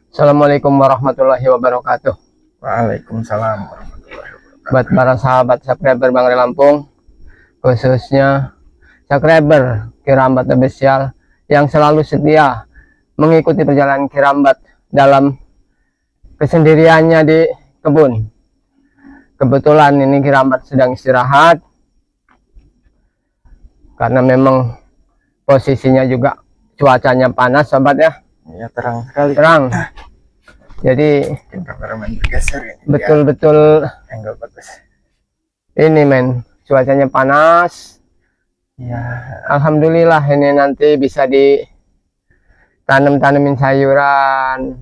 Assalamualaikum warahmatullahi wabarakatuh. Waalaikumsalam warahmatullahi wabarakatuh. Buat para sahabat subscriber Bang Ray Lampung, khususnya subscriber Kirambat Official yang selalu setia mengikuti perjalanan Kirambat dalam kesendiriannya di kebun. Kebetulan ini Kirambat sedang istirahat karena memang posisinya juga cuacanya panas, sobat ya. Ya, terang sekali. Terang. Jadi Kameramen bergeser ini. betul-betul Angle bagus. ini men, cuacanya panas. Ya, Alhamdulillah ini nanti bisa ditanam-tanamin sayuran.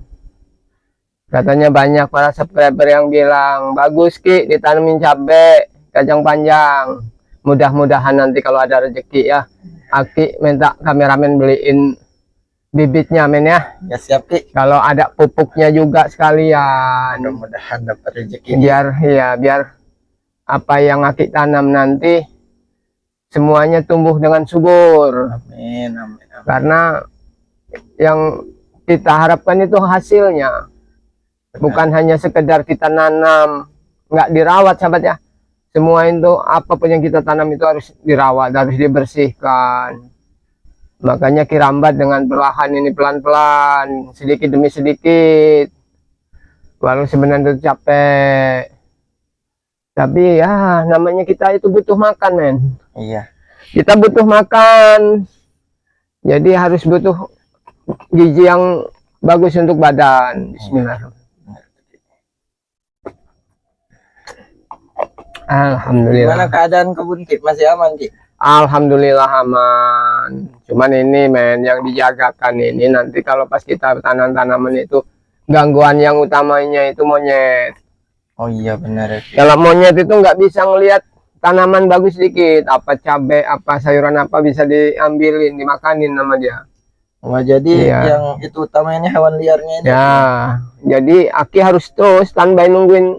Katanya banyak para subscriber yang bilang, bagus Ki ditanemin cabai, kacang panjang. Mudah-mudahan nanti kalau ada rezeki ya, Aki minta kameramen beliin bibitnya men ya. ya siap Ki. Kalau ada pupuknya juga sekalian. Mudah-mudahan dapat rezeki. Biar apa yang Aki tanam nanti semuanya tumbuh dengan subur. Amin, amin, amin. Karena yang kita harapkan itu hasilnya. Benar. Bukan hanya sekedar kita nanam, nggak dirawat sahabat ya. Semua itu apapun yang kita tanam itu harus dirawat, harus dibersihkan. Makanya Kirambat dengan perlahan ini pelan-pelan, sedikit demi sedikit. Walau sebenarnya itu capek. Tapi ya namanya kita itu butuh makan men. Iya. Kita butuh makan. Jadi harus butuh gizi yang bagus untuk badan. Bismillahirrahmanirrahim. Alhamdulillah. Gimana keadaan kebun Ki? Masih aman Ki? Alhamdulillah aman. Cuman ini men yang dijagakan ini nanti kalau pas kita tanam tanaman itu gangguan yang utamanya itu monyet. Oh iya benar ya Ki. Kalau monyet itu nggak bisa ngelihat tanaman bagus sedikit, apa cabai, apa sayuran apa bisa diambilin, dimakanin sama dia. Wah, jadi Iya. yang itu utamanya hewan liarnya ini. Ya, jadi Aki harus terus standby nungguin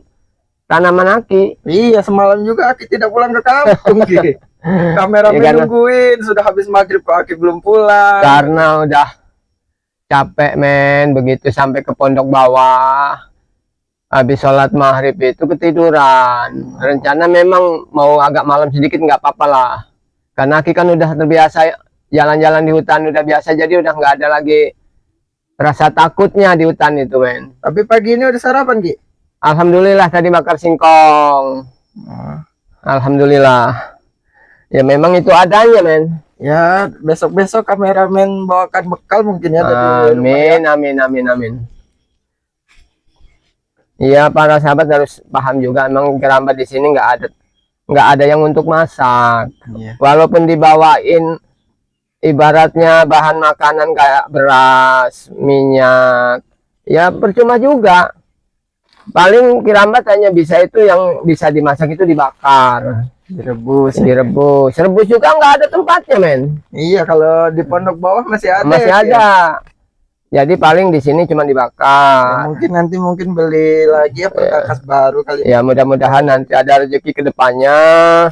tanaman Aki. Iya, semalam juga Aki tidak pulang ke kampung Ki. Kameramen Iya, nungguin sudah habis maghrib kok Aki belum pulang. Karena udah capek men, begitu sampai ke pondok bawah. Habis sholat maghrib itu ketiduran. Rencana memang mau agak malam sedikit nggak apa-apa lah. Karena Aki kan udah terbiasa jalan-jalan di hutan, udah biasa jadi udah nggak ada lagi rasa takutnya di hutan itu men. Tapi pagi ini udah sarapan Ki? Alhamdulillah tadi bakar singkong. Alhamdulillah. Ya memang itu adanya men. Ya besok-besok kameramen bawakan bekal mungkin ya dari rumah ya. Amin. Iya para sahabat harus paham juga, emang Kirambat di sini nggak ada yang untuk masak. Iya. Walaupun dibawain ibaratnya bahan makanan kayak beras, minyak, ya percuma juga. Paling Kirambat hanya bisa itu yang bisa dimasak itu dibakar, Direbus. rebus juga nggak ada tempatnya men. Iya, kalau di pondok bawah masih ada. Masih ya, ada. Jadi paling di sini cuma Ya, dibakar. mungkin nanti beli lagi ya perkakas baru kali. Ya mudah-mudahan nanti ada rezeki ke depannya.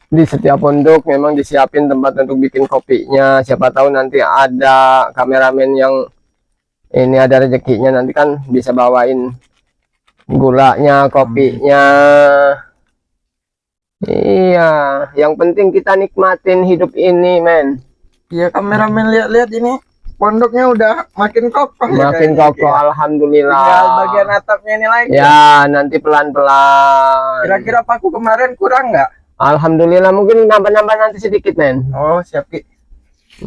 Di setiap pondok memang disiapin tempat untuk bikin kopinya. Siapa tahu nanti ada kameramen yang ini ada rezekinya, nanti kan bisa bawain gulanya, kopinya. Iya, yang penting kita nikmatin hidup ini men. Iya, kameramen lihat-lihat ini pondoknya udah makin kokoh ya Makin kayaknya, kokoh, Ki, ya. alhamdulillah. Tinggal bagian atapnya ini lagi. Ya nanti pelan-pelan. Kira-kira paku kemarin kurang nggak? Alhamdulillah mungkin nambah-nambah nanti sedikit men. Oh siap Ki.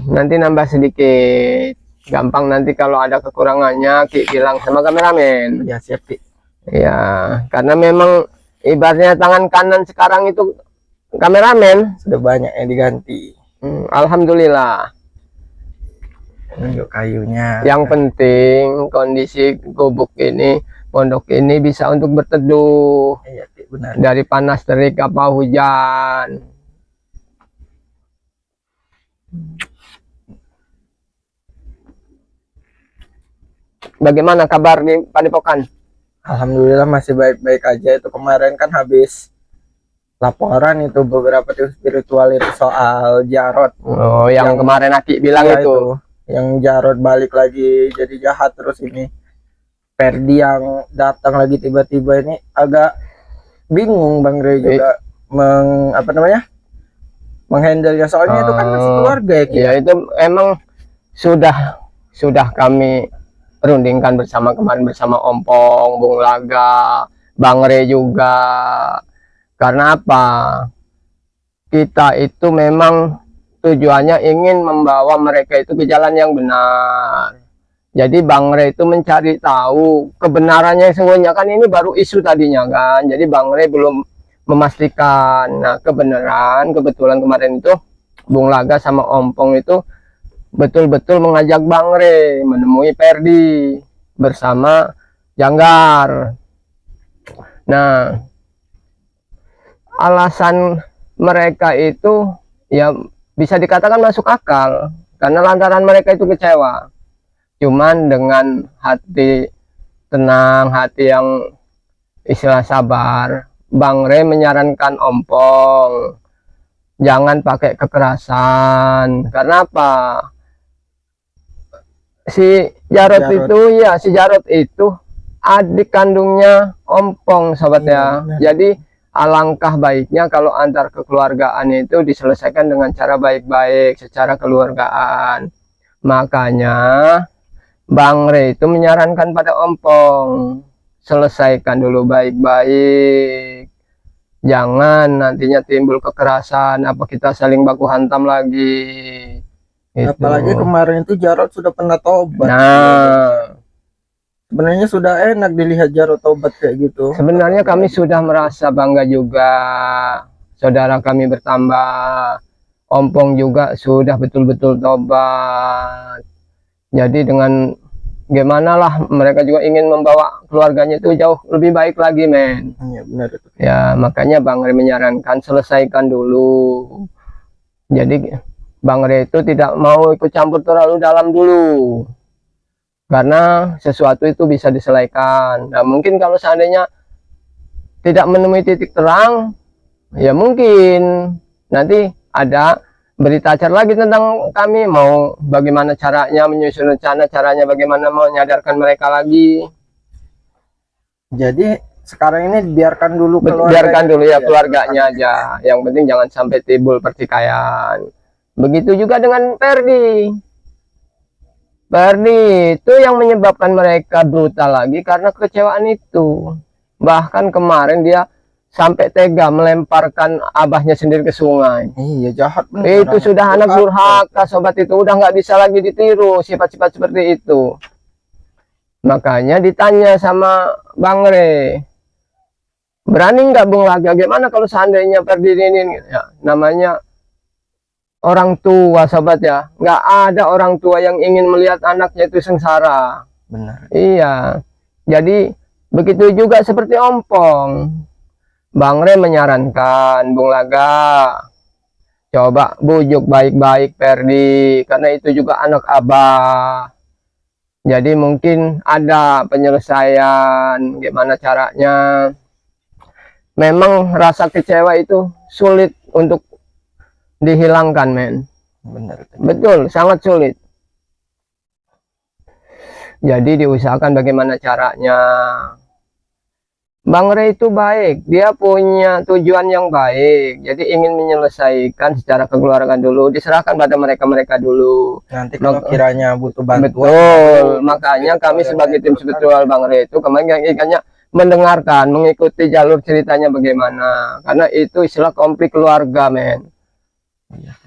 Nanti nambah sedikit. Gampang nanti kalau ada kekurangannya Ki bilang sama kameramen. Ya siap Ki. Ya karena memang ibaratnya tangan kanan sekarang itu kameramen. Sudah banyak yang diganti. Alhamdulillah. Untuk kayunya. Yang penting kondisi gubuk ini, pondok ini bisa untuk berteduh Iya Ki, benar. dari panas terik apa hujan. Bagaimana kabar di Padepokan? Alhamdulillah masih baik-baik aja. Itu kemarin kan habis laporan itu beberapa tips spiritual itu soal Jarot. Oh, yang kemarin Aki bilang Iya, itu. yang Jarot balik lagi jadi jahat terus ini Ferdi yang datang lagi tiba-tiba ini agak bingung Bang Rey juga apa namanya, menghandle nya, soalnya itu kan masih keluarga ya Ki. Ya itu emang sudah kami rundingkan bersama kemarin bersama Ompong, Bung Laga, Bang Re juga. Karena apa? Kita itu memang tujuannya ingin membawa mereka itu ke jalan yang benar. Jadi Bang Re itu mencari tahu kebenarannya sesungguhnya, kan ini baru isu tadinya kan. Jadi Bang Re belum memastikan. Nah, kebetulan kemarin itu Bung Laga sama Ompong itu betul-betul mengajak Bang Re menemui Ferdi bersama Janggar. Nah, alasan mereka itu ya bisa dikatakan masuk akal karena lantaran mereka itu kecewa. Cuman dengan hati tenang, hati yang istilah sabar, Bang Re menyarankan Ompong jangan pakai kekerasan. Karena apa? Si Jarot itu adik kandungnya Ompong, sobat ya. Jadi alangkah baiknya kalau antar kekeluargaan itu diselesaikan dengan cara baik-baik secara keluargaan. Makanya Bang Re itu menyarankan pada Ompong, selesaikan dulu baik-baik. Jangan nantinya timbul kekerasan, apa kita saling baku hantam lagi. Gitu. Apalagi kemarin itu Jarot sudah pernah tobat. Nah, sebenarnya sudah enak dilihat Jarot tobat kayak gitu. sebenarnya kami sudah merasa bangga juga. Saudara kami bertambah. Ompong juga sudah betul-betul tobat. Jadi dengan gimana lah mereka juga ingin membawa keluarganya itu jauh lebih baik lagi, men. Iya benar itu. Ya makanya Bang Re menyarankan selesaikan dulu. Jadi Bang Re itu tidak mau ikut campur terlalu dalam dulu. Karena sesuatu itu bisa diselesaikan. Nah mungkin kalau seandainya tidak menemui titik terang, ya mungkin nanti ada berita acara lagi tentang kami, mau bagaimana caranya menyusun rencana, caranya bagaimana mau menyadarkan mereka lagi. Jadi sekarang ini biarkan dulu Biarkan dulu ya keluarganya aja, yang penting jangan sampai timbul pertikaian. Begitu juga dengan Ferdi itu yang menyebabkan mereka brutal lagi karena kekecewaan itu. Bahkan kemarin dia sampai tega melemparkan abahnya sendiri ke sungai. Iya jahat bener. Itu sudah anak durhaka, sobat, itu udah nggak bisa lagi ditiru sifat-sifat seperti itu. Makanya ditanya sama Bang Re, berani nggak Bung Laga, gimana kalau seandainya Ferdi ini ya, namanya orang tua, sobat ya, nggak ada orang tua yang ingin melihat anaknya itu sengsara. Benar. Iya, jadi begitu juga seperti Ompong. Bang Re menyarankan Bung Laga, coba bujuk baik-baik Ferdi, karena itu juga anak abah. Jadi mungkin ada penyelesaian, gimana caranya. Memang rasa kecewa itu sulit untuk dihilangkan, men. Benar. Betul, sangat sulit. Jadi diusahakan bagaimana caranya. Bang Re itu baik, dia punya tujuan yang baik, jadi ingin menyelesaikan secara kekeluargaan dulu, diserahkan pada mereka dulu. Nanti kalau kiranya butuh bantuan. Betul, makanya kami sebagai tim spiritual Bang Re itu kemarin mendengarkan, mengikuti jalur ceritanya bagaimana, karena itu istilah konflik keluarga, men.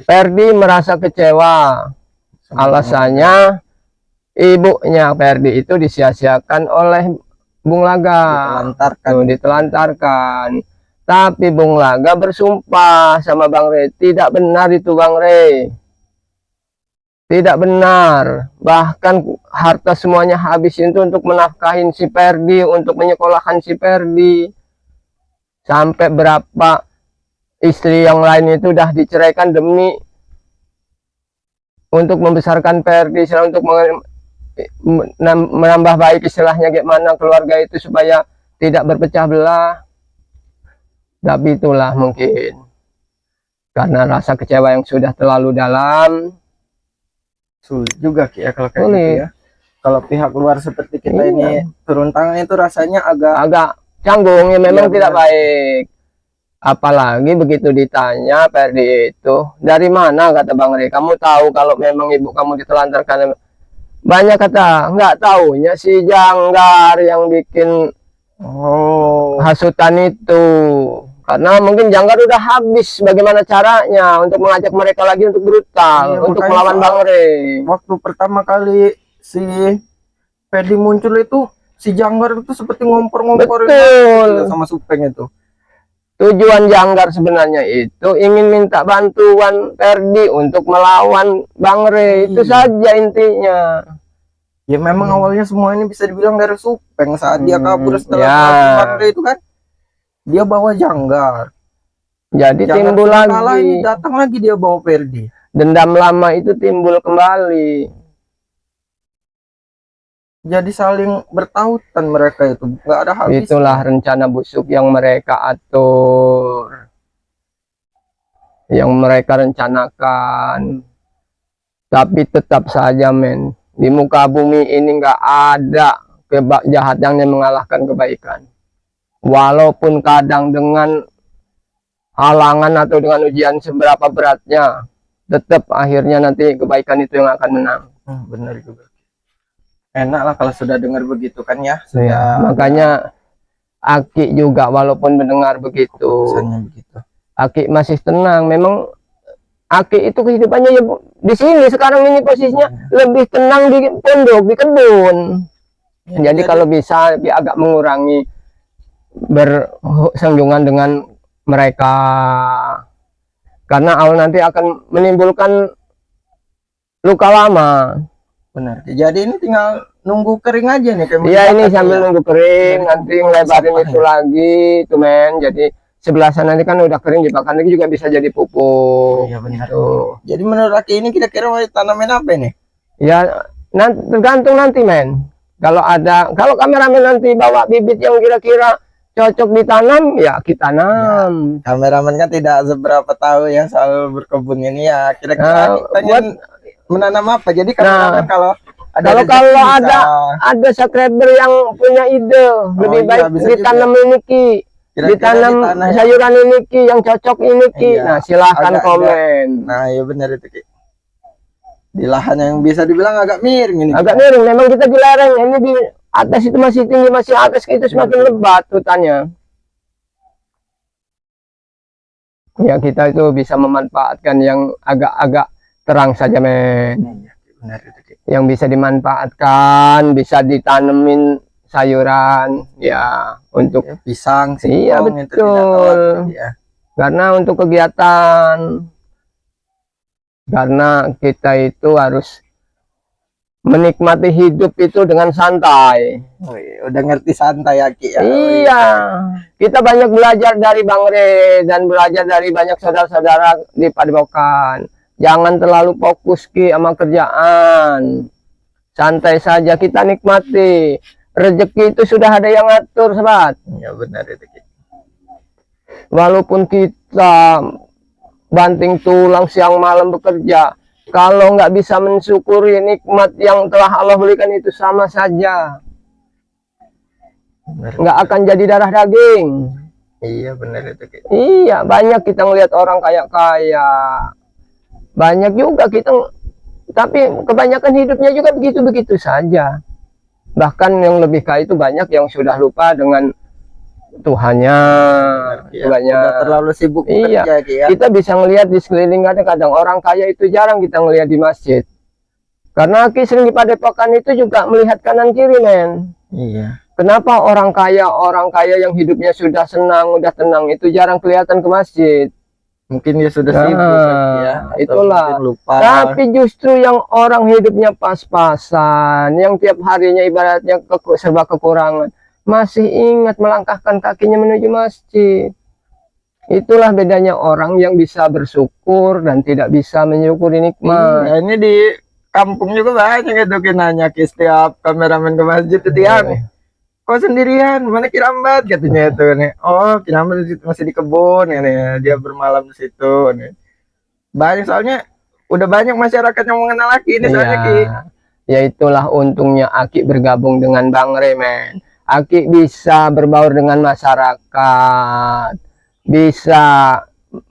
Ferdi merasa kecewa, alasannya ibunya Ferdi itu disia-siakan oleh Bung Laga, ditelantarkan. Tapi Bung Laga bersumpah sama Bang Re, tidak benar itu Bang Re, tidak benar. Bahkan harta semuanya habis itu untuk menafkahin si Ferdi, untuk menyekolahkan si Ferdi. Sampai berapa istri yang lain itu udah diceraikan demi untuk membesarkan Ferdi, untuk menambah baik istilahnya gimana keluarga itu supaya tidak berpecah belah. Tapi itulah mungkin karena rasa kecewa yang sudah terlalu dalam. Sulit juga ya kalau kayak gitu ya. kalau pihak luar seperti kita Iya. ini turun tangan itu rasanya agak canggung ya, memang Iya, tidak benar. baik. Apalagi begitu ditanya Ferdi itu dari mana, kata Bang Rey, kamu tahu kalau memang ibu kamu ditelantarkan? Banyak kata nggak taunya si Janggar yang bikin oh hasutan itu, karena mungkin Janggar udah habis bagaimana caranya untuk mengajak mereka lagi untuk brutal, Iya, untuk makanya melawan soal- Bang Rey. waktu pertama kali si Ferdi muncul itu si Janggar itu seperti ngompor-ngomporin Betul. gitu sama Supeng itu. Tujuan Janggar sebenarnya itu ingin minta bantuan Ferdi untuk melawan Bang Rey, itu Iya. saja intinya. Ya memang awalnya semua ini bisa dibilang dari Supeng saat dia kabur setelah ya. melawan Bang Rey itu kan. Dia bawa Janggar. Jadi Janggar timbul sudah lagi kalah, ini datang lagi dia bawa Ferdi. dendam lama itu timbul kembali. Jadi saling bertautan mereka itu, nggak ada habis. Itulah rencana busuk yang mereka atur, yang mereka rencanakan. Tapi tetap saja men, di muka bumi ini nggak ada kejahatan yang mengalahkan kebaikan. Walaupun kadang dengan halangan atau dengan ujian seberapa beratnya, tetap akhirnya nanti kebaikan itu yang akan menang. Benar juga. Enak lah kalau sudah dengar begitu kan ya. Ya, makanya Aki juga walaupun mendengar begitu, Pesannya begitu. Aki masih tenang. Memang Aki itu kehidupannya ya di sini sekarang ini posisinya lebih tenang di pondok, di kebun. Jadi kalau bisa dia agak mengurangi bersinggungan dengan mereka, karena awal nanti akan menimbulkan luka lama. Benar. Jadi ini tinggal nunggu kering aja nih kayak Iya, ini dibakar sambil ya. nunggu kering, Dari nanti kumpul ngelebarin sampah itu ya. lagi tuh men. Jadi sebelah sana nanti kan udah kering, dibakar lagi juga bisa jadi pupuk. Iya benar. Tuh. Jadi menurut Aki ini kira-kira mau tanamin apa nih? Ya nanti tergantung nanti men. Kalau kameramen nanti bawa bibit yang kira-kira cocok ditanam, ya kita tanam. Kameramen kan tidak seberapa tahu ya soal berkebun ini ya. Kira-kira Aki pengen menanam apa? Jadi kameramen kalau Kalau rezeki bisa. ada subscriber yang punya ide, lebih iya, baik bisa ditanam ini Ki, Kira-kira ditanam di tanah yang- sayuran ini Ki, yang cocok ini Ki. Iya, Nah silahkan agak- komen. Nah, iya benar itu Ki. Di lahan yang bisa dibilang agak miring ini. Agak miring, memang kita di lereng, ini di atas itu masih tinggi, masih atas itu semakin lebat hutannya. Ya kita itu bisa memanfaatkan yang agak-agak terang saja men. Iya, benar itu Ki. Yang bisa dimanfaatkan, bisa ditanemin sayuran ya untuk Ya, pisang, Iya, singkong itu betul. tidak khawatir, ya. karena untuk kegiatan, karena kita itu harus menikmati hidup itu dengan santai. Oh, iya, udah ngerti santai ya Ki ya. Iya, kita banyak belajar dari Bang Re dan belajar dari banyak saudara-saudara di Padepokan. Jangan terlalu fokus Ki sama kerjaan. Santai saja, kita nikmati. Rezeki itu sudah ada yang ngatur, sobat. Iya benar itu Ki. Walaupun kita banting tulang siang malam bekerja, kalau nggak bisa mensyukuri nikmat yang telah Allah berikan itu sama saja. Benar. Nggak akan jadi darah daging. Iya benar itu Ki. Iya, banyak kita ngelihat orang kaya-kaya. Banyak juga kita, tapi kebanyakan hidupnya juga begitu-begitu saja. Bahkan yang lebih kaya itu banyak yang sudah lupa dengan Tuhannya. Ya, Banyak. udah terlalu sibuk Iya. bekerja Ki ya. Kita bisa ngelihat di sekeliling, kadang orang kaya itu jarang kita ngelihat di masjid. Karena Aki sering di Padepokan itu juga melihat kanan kiri men. Iya. Kenapa orang kaya yang hidupnya sudah senang, udah tenang itu jarang kelihatan ke masjid? Mungkin dia sudah Nah, sibuk ya. Atau itulah. mungkin lupa. Tapi justru yang orang hidupnya pas-pasan, yang tiap harinya ibaratnya serba kekurangan, masih ingat melangkahkan kakinya menuju masjid. Itulah bedanya orang yang bisa bersyukur dan tidak bisa menyukuri nikmat. Iya, ini di kampung juga banyak itu Ki nanya Ki setiap kameramen ke masjid itu Iya. dia. Kok sendirian? Mana Kirambat katanya itu nih. Oh, Kirambat masih di kebun ini. Dia bermalam di situ nih. Banyak soalnya udah banyak masyarakat yang mengenal Aki ini soalnya Ki. Yaitulah untungnya Aki bergabung dengan Bang Remen. Aki bisa berbaur dengan masyarakat, bisa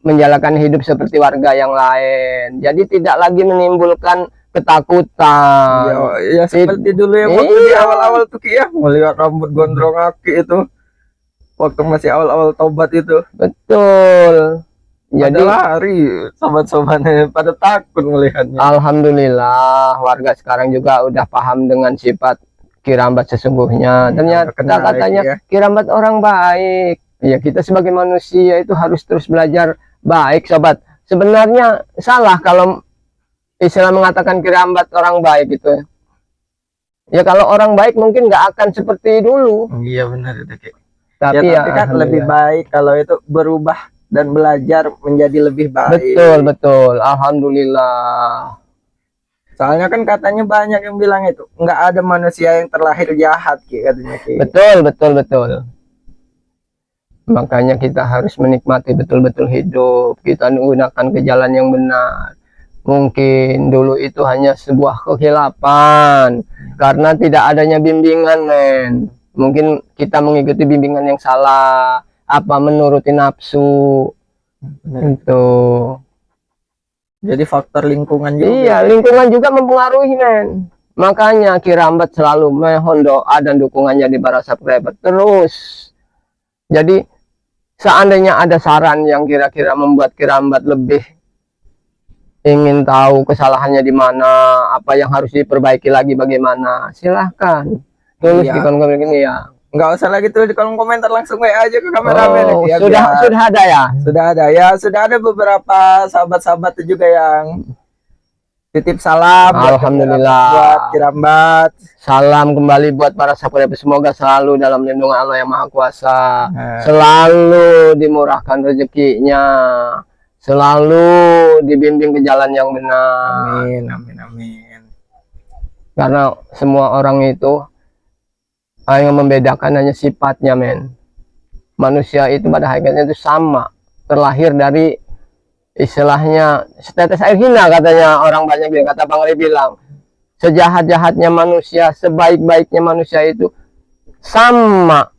menjalankan hidup seperti warga yang lain. Jadi tidak lagi menimbulkan ketakutan. Ya seperti dulu yang waktu di Iya. awal-awal tuh Ki ya, melihat rambut gondrong Aki itu waktu masih awal-awal tobat itu. Betul. Jadi Pada lari sobat-sobatnya pada takut melihatnya. alhamdulillah warga sekarang juga udah paham dengan sifat Kirambat sesungguhnya. Ternyata kenal ya, katanya Ki ya. Kirambat orang baik. Ya kita sebagai manusia itu harus terus belajar baik, sobat. Sebenarnya salah kalau istilah mengatakan Kirambat orang baik itu. Ya kalau orang baik mungkin nggak akan seperti dulu. Iya benar itu Ki. Tapi Ya, tapi kan lebih alhamdulillah. baik kalau itu berubah dan belajar menjadi lebih baik. Betul, betul. Alhamdulillah. Soalnya kan katanya banyak yang bilang itu nggak ada manusia yang terlahir jahat Ki, katanya Ki. Betul, betul, betul. Makanya kita harus menikmati betul-betul hidup. Kita menggunakan ke jalan yang benar. Mungkin dulu itu hanya sebuah kehilapan karena tidak adanya bimbingan, men. Mungkin kita mengikuti bimbingan yang salah, apa menuruti nafsu. Itu. Jadi faktor lingkungan juga. Iya, lingkungan juga mempengaruhi, men. Makanya Kirambat selalu mohon doa dan dukungannya di para subscriber terus. Jadi seandainya ada saran yang kira-kira membuat Kirambat lebih ingin tahu kesalahannya di mana, apa yang harus diperbaiki lagi bagaimana, silahkan tulis Iya. di kolom komentar ini ya. Nggak usah lagi tulis di kolom komentar, langsung WA aja ke kameramen Oh, ya, sudah ada ya. Sudah ada beberapa sahabat-sahabat juga yang titip salam Alhamdulillah. buat Kirambat. Salam kembali buat para subscriber, semoga selalu dalam lindungan Allah yang Maha Kuasa, Nah. selalu dimurahkan rezekinya, selalu dibimbing ke jalan yang benar. Amin, amin, amin. Karena semua orang itu yang membedakan hanya sifatnya, men. Manusia itu pada hakikatnya itu sama, terlahir dari istilahnya setetes air hina, katanya orang banyak bilang, kata Bang Ray bilang, sejahat-jahatnya manusia, sebaik-baiknya manusia itu sama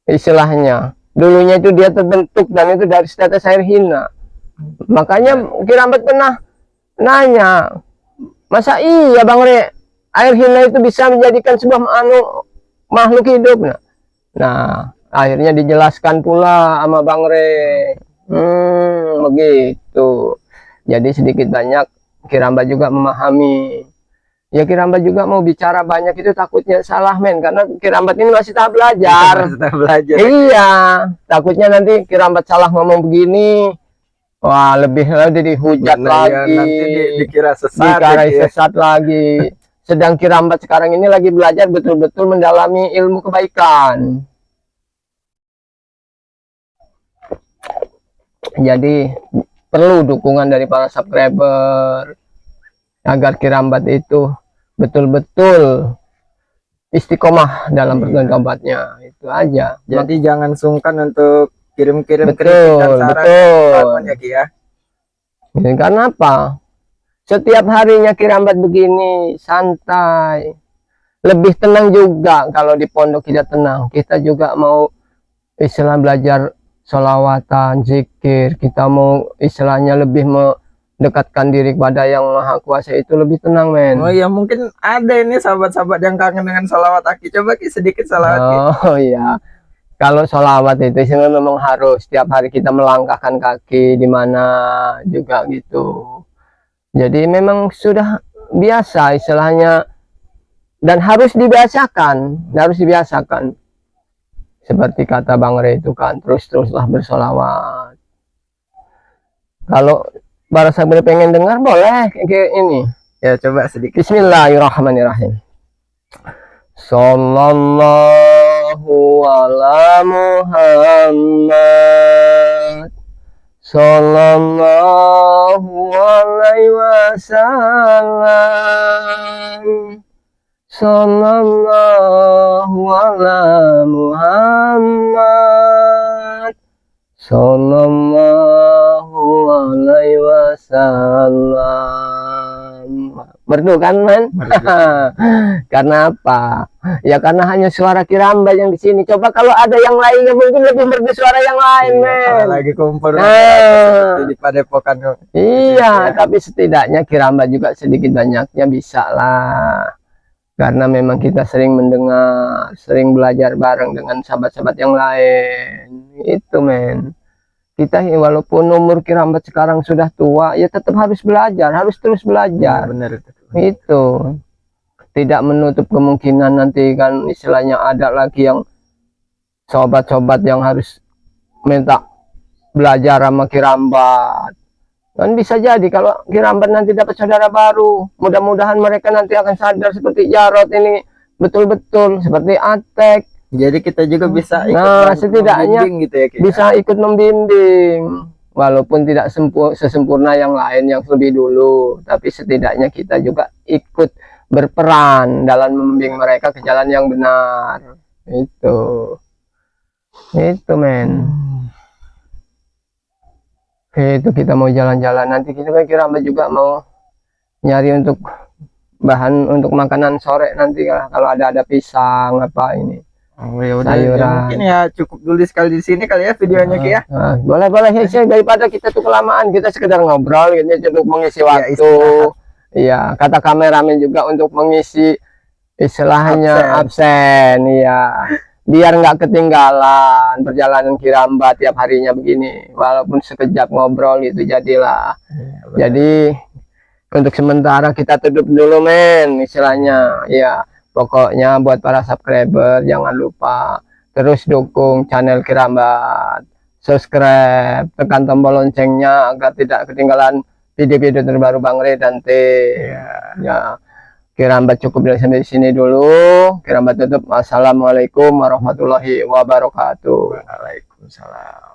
istilahnya. Dulunya itu dia terbentuk dan itu dari setetes air hina. Makanya Kirambat pernah nanya, masa iya Bang Ray, air hina itu bisa menjadikan sebuah makhluk hidup? Nah, akhirnya dijelaskan pula sama Bang Ray. Begitu. Jadi sedikit banyak Kirambat juga memahami. Ya Kirambat juga mau bicara banyak itu takutnya salah, men, karena Kirambat ini masih tahap belajar. Kita belajar. Iya, takutnya nanti Kirambat salah ngomong begini, wah lebih dihujat lagi, nanti dikira sesat, dikira ya. sesat lagi. Sedang Kirambat sekarang ini lagi belajar betul-betul mendalami ilmu kebaikan. Jadi perlu dukungan dari para subscriber agar Kirambat itu betul-betul istiqomah dalam bertobatnya. Itu aja. Jadi jangan sungkan untuk kirim-kirim kritik Betul, dan saran betul. ya Ki ya. Karena apa? Setiap harinya Kirambat begini santai, lebih tenang juga. Kalau di pondok tidak tenang, kita juga mau istilah belajar sholawatan, zikir, kita mau istilahnya lebih mendekatkan diri kepada yang Maha Kuasa, itu lebih tenang, men. Oh iya, mungkin ada ini sahabat-sahabat yang kangen dengan sholawat Aki. Coba Ki sedikit sholawat Ki. Oh iya, kalau sholawat itu sebenarnya memang harus setiap hari kita melangkahkan kaki di mana juga gitu. Jadi memang sudah biasa istilahnya, dan harus dibiasakan, seperti kata Bang Ray itu kan, terus-teruslah bersolawat. Kalau para sahabat pengen dengar boleh kayak ini Ya coba sedikit. Bismillahirrahmanirrahim. Sallallahu ala Muhammad, sallallahu alaihi wasallam, sallallahu ala Muhammad, sallallahu alaihi wasallam. merdu kan men. Merdu. Karena apa? Ya karena hanya suara Kiramba yang di sini. Coba kalau ada yang lainnya mungkin lebih merdu suara yang lain Iya, men. kalau lagi kumpul Nah. seperti di Padepokan. Iya, tapi setidaknya Kiramba juga sedikit banyaknya bisa lah. Karena memang kita sering mendengar, sering belajar bareng dengan sahabat-sahabat yang lain. Itu men. Kita walaupun umur Kirambat sekarang sudah tua, ya tetap harus belajar, harus terus belajar. Benar itu. Itu tidak menutup kemungkinan nanti kan istilahnya ada lagi yang sobat-sobat yang harus minta belajar sama Kirambat. Kan bisa jadi kalau Kirambat nanti dapat saudara baru, mudah-mudahan mereka nanti akan sadar seperti Jarot ini betul-betul seperti Atek. Jadi kita juga bisa ikut Nah, setidaknya membimbing gitu ya, Ki. bisa ikut membimbing walaupun tidak sesempurna yang lain yang lebih dulu, tapi setidaknya kita juga ikut berperan dalam membimbing mereka ke jalan yang benar. Itu men. Itu kita mau jalan-jalan, nanti kita Kiramba juga mau nyari untuk bahan untuk makanan sore nanti kalau ada pisang apa ini. Oh, ya udah, Sayuran. ya mungkin ya cukup dulu sekali di sini kali ya videonya, Ki ya. Boleh ya, daripada kita tuh kelamaan, kita sekedar ngobrol gitu untuk mengisi waktu. Iya, kata kameramen juga untuk mengisi istilahnya absen, iya. Biar nggak ketinggalan perjalanan Kiramba tiap harinya begini, walaupun sekejap ngobrol itu jadilah. Jadi untuk sementara kita tutup dulu men, istilahnya ya. Pokoknya buat para subscriber jangan lupa terus dukung channel Kirambat, subscribe, tekan tombol loncengnya agar tidak ketinggalan video-video terbaru Bang Re dan T. Ya, Kirambat cukup sampai sini dulu. Kirambat tutup. Assalamualaikum warahmatullahi wabarakatuh. Waalaikumsalam.